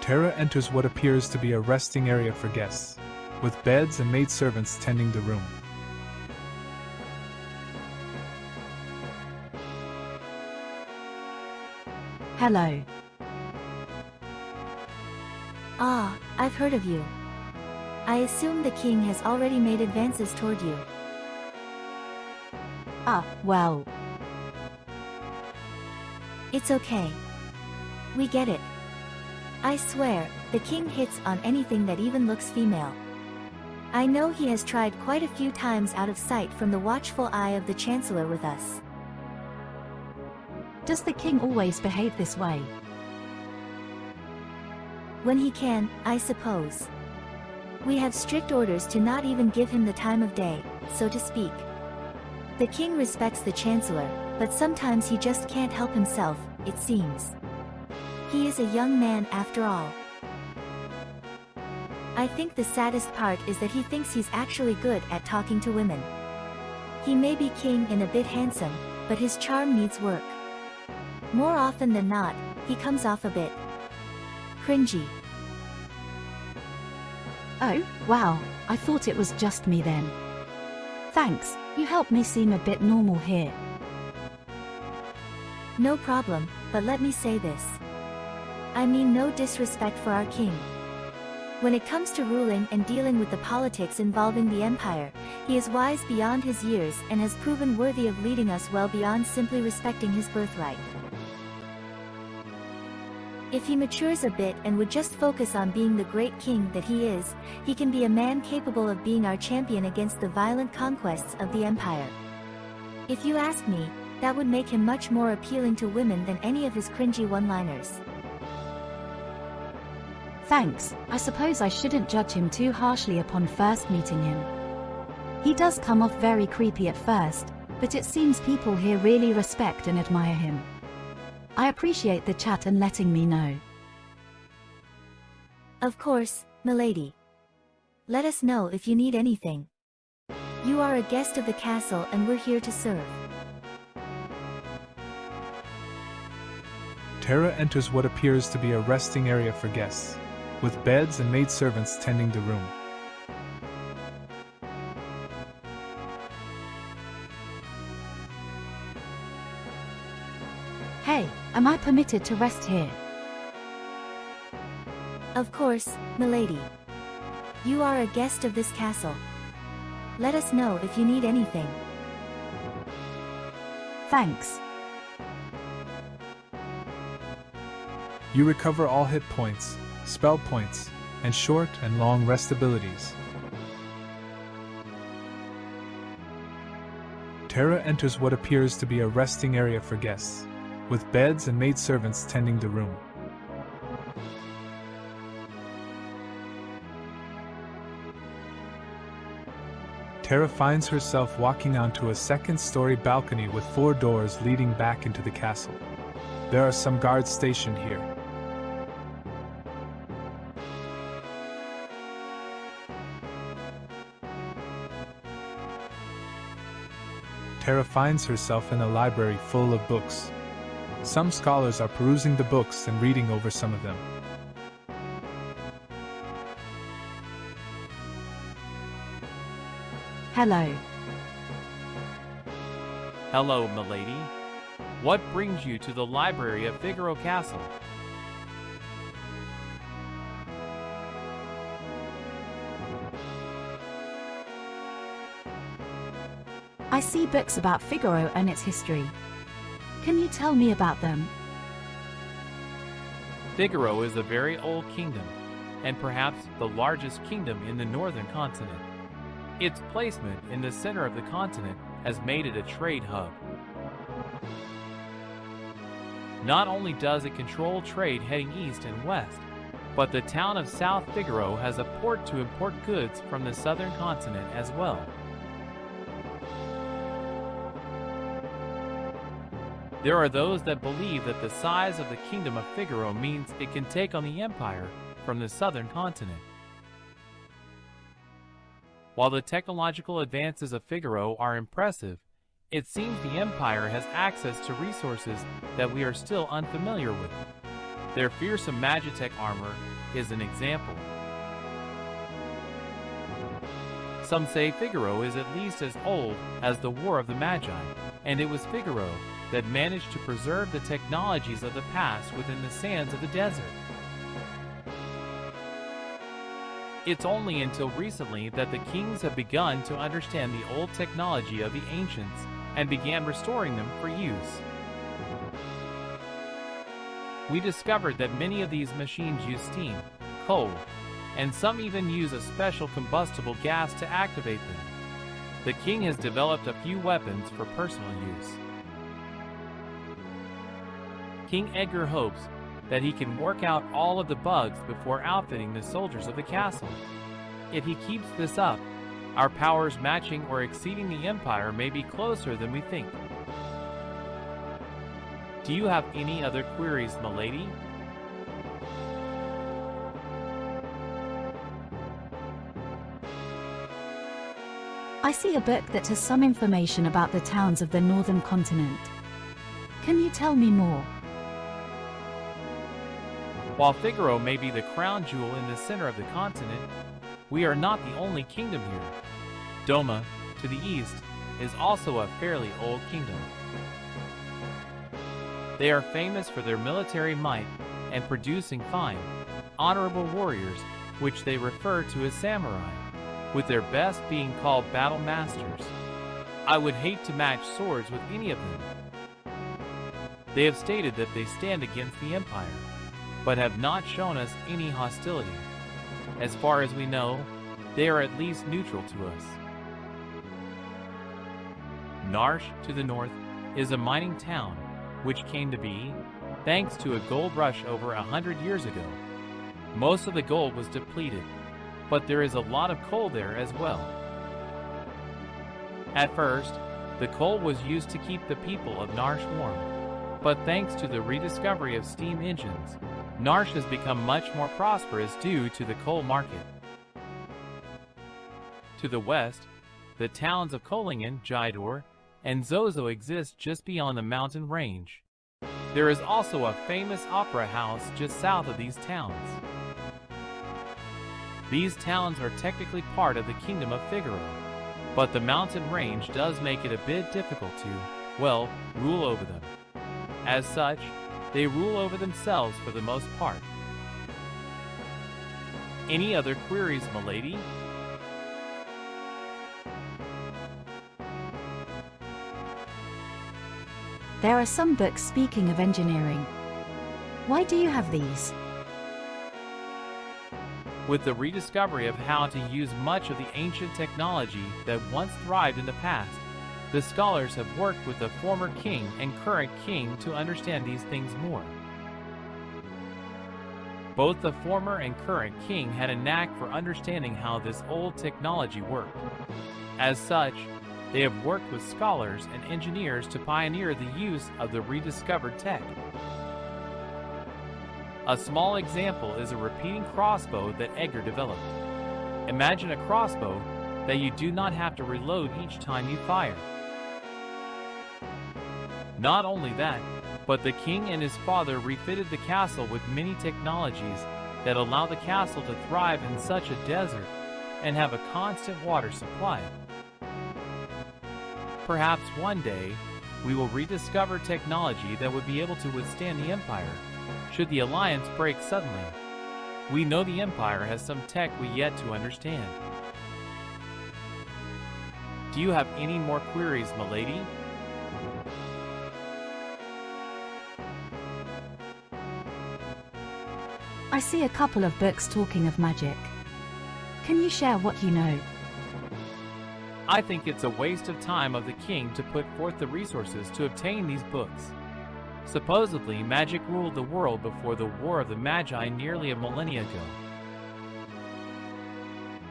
Terra enters what appears to be a resting area for guests, with beds and maidservants tending the room. Hello. Ah, I've heard of you. I assume the king has already made advances toward you. Well. It's okay. We get it. I swear, the king hits on anything that even looks female. I know he has tried quite a few times out of sight from the watchful eye of the Chancellor with us. Does the king always behave this way? When he can, I suppose. We have strict orders to not even give him the time of day, so to speak. The king respects the Chancellor, but sometimes he just can't help himself, it seems. He is a young man after all. I think the saddest part is that he thinks he's actually good at talking to women. He may be king and a bit handsome, but his charm needs work. More often than not, he comes off a bit cringy. Oh, wow, I thought it was just me then. Thanks, you helped me seem a bit normal here. No problem, but let me say this. I mean no disrespect for our king. When it comes to ruling and dealing with the politics involving the empire, he is wise beyond his years and has proven worthy of leading us well beyond simply respecting his birthright. If he matures a bit and would just focus on being the great king that he is, he can be a man capable of being our champion against the violent conquests of the empire. If you ask me, that would make him much more appealing to women than any of his cringy one-liners. Thanks, I suppose I shouldn't judge him too harshly upon first meeting him. He does come off very creepy at first, but it seems people here really respect and admire him. I appreciate the chat and letting me know. Of course, milady. Let us know if you need anything. You are a guest of the castle and we're here to serve. Terra enters what appears to be a resting area for guests, with beds and maidservants tending the room. Hey, am I permitted to rest here? Of course, milady. You are a guest of this castle. Let us know if you need anything. Thanks. You recover all hit points, spell points, and short and long rest abilities. Terra enters what appears to be a resting area for guests, with beds and maidservants tending the room. Terra finds herself walking onto a second-story balcony with 4 doors leading back into the castle. There are some guards stationed here. Terra finds herself in a library full of books. Some scholars are perusing the books and reading over some of them. Hello. Hello, milady. What brings you to the library of Figaro Castle? I see books about Figaro and its history. Can you tell me about them? Figaro is a very old kingdom, and perhaps the largest kingdom in the northern continent. Its placement in the center of the continent has made it a trade hub. Not only does it control trade heading east and west, but the town of South Figaro has a port to import goods from the southern continent as well. There are those that believe that the size of the kingdom of Figaro means it can take on the empire from the southern continent. While the technological advances of Figaro are impressive, it seems the empire has access to resources that we are still unfamiliar with. Their fearsome Magitech armor is an example. Some say Figaro is at least as old as the War of the Magi, and it was Figaro that managed to preserve the technologies of the past within the sands of the desert. It's only until recently that the kings have begun to understand the old technology of the ancients and began restoring them for use. We discovered that many of these machines use steam, coal, and some even use a special combustible gas to activate them. The king has developed a few weapons for personal use. King Edgar hopes that he can work out all of the bugs before outfitting the soldiers of the castle. If he keeps this up, our powers matching or exceeding the Empire may be closer than we think. Do you have any other queries, milady? I see a book that has some information about the towns of the northern continent. Can you tell me more? While Figaro may be the crown jewel in the center of the continent, we are not the only kingdom here. Doma, to the east, is also a fairly old kingdom. They are famous for their military might and producing fine, honorable warriors, which they refer to as samurai, with their best being called battle masters. I would hate to match swords with any of them. They have stated that they stand against the Empire, but have not shown us any hostility. As far as we know, they are at least neutral to us. Narsh, to the north, is a mining town, which came to be thanks to a gold rush over 100 years ago. Most of the gold was depleted, but there is a lot of coal there as well. At first, the coal was used to keep the people of Narsh warm, but thanks to the rediscovery of steam engines, Narsh has become much more prosperous due to the coal market. To the west, the towns of Kolingen, Jidor, and Zozo exist just beyond the mountain range. There is also a famous opera house just south of these towns. These towns are technically part of the Kingdom of Figaro, but the mountain range does make it a bit difficult to, well, rule over them. As such, they rule over themselves for the most part. Any other queries, milady? There are some books speaking of engineering. Why do you have these? With the rediscovery of how to use much of the ancient technology that once thrived in the past, the scholars have worked with the former king and current king to understand these things more. Both the former and current king had a knack for understanding how this old technology worked. As such, they have worked with scholars and engineers to pioneer the use of the rediscovered tech. A small example is a repeating crossbow that Edgar developed. Imagine a crossbow that you do not have to reload each time you fire. Not only that, but the king and his father refitted the castle with many technologies that allow the castle to thrive in such a desert and have a constant water supply. Perhaps one day, we will rediscover technology that would be able to withstand the Empire, should the alliance break suddenly. We know the Empire has some tech we yet to understand. Do you have any more queries, milady? I see a couple of books talking of magic. Can you share what you know? I think it's a waste of time of the king to put forth the resources to obtain these books. Supposedly, magic ruled the world before the War of the Magi nearly a millennia ago.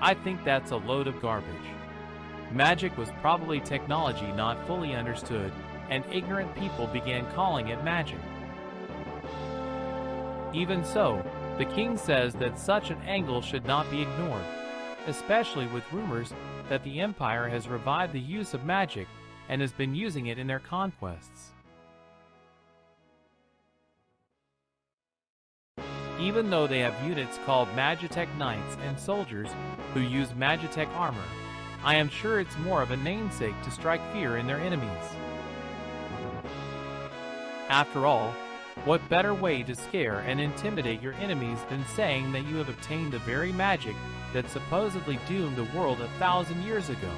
I think that's a load of garbage. Magic was probably technology not fully understood, and ignorant people began calling it magic. Even so, the king says that such an angle should not be ignored, especially with rumors that the Empire has revived the use of magic and has been using it in their conquests. Even though they have units called Magitech Knights and soldiers who use Magitech armor, I am sure it's more of a namesake to strike fear in their enemies. After all, what better way to scare and intimidate your enemies than saying that you have obtained the very magic that supposedly doomed the world 1,000 years ago?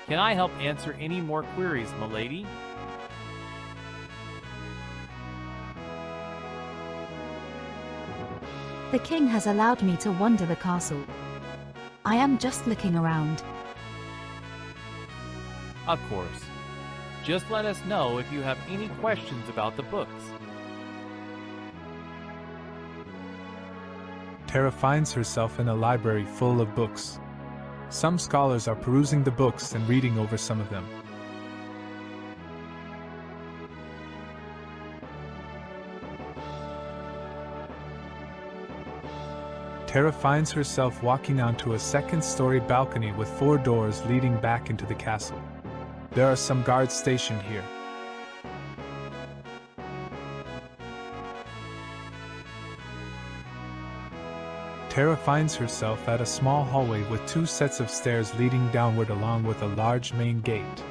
Can I help answer any more queries, milady? The king has allowed me to wander the castle. I am just looking around. Of course. Just let us know if you have any questions about the books. Terra finds herself in a library full of books. Some scholars are perusing the books and reading over some of them. Terra finds herself walking onto a second-story balcony with 4 doors leading back into the castle. There are some guards stationed here. Terra finds herself at a small hallway with 2 sets of stairs leading downward along with a large main gate.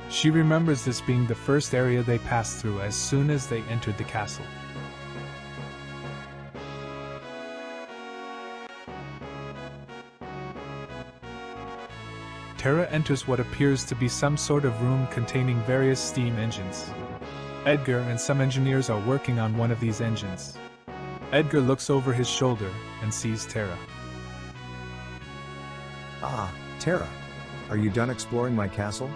She remembers this being the first area they passed through as soon as they entered the castle. Terra enters what appears to be some sort of room containing various steam engines. Edgar and some engineers are working on one of these engines. Edgar looks over his shoulder and sees Terra. Ah, Terra. Are you done exploring my castle?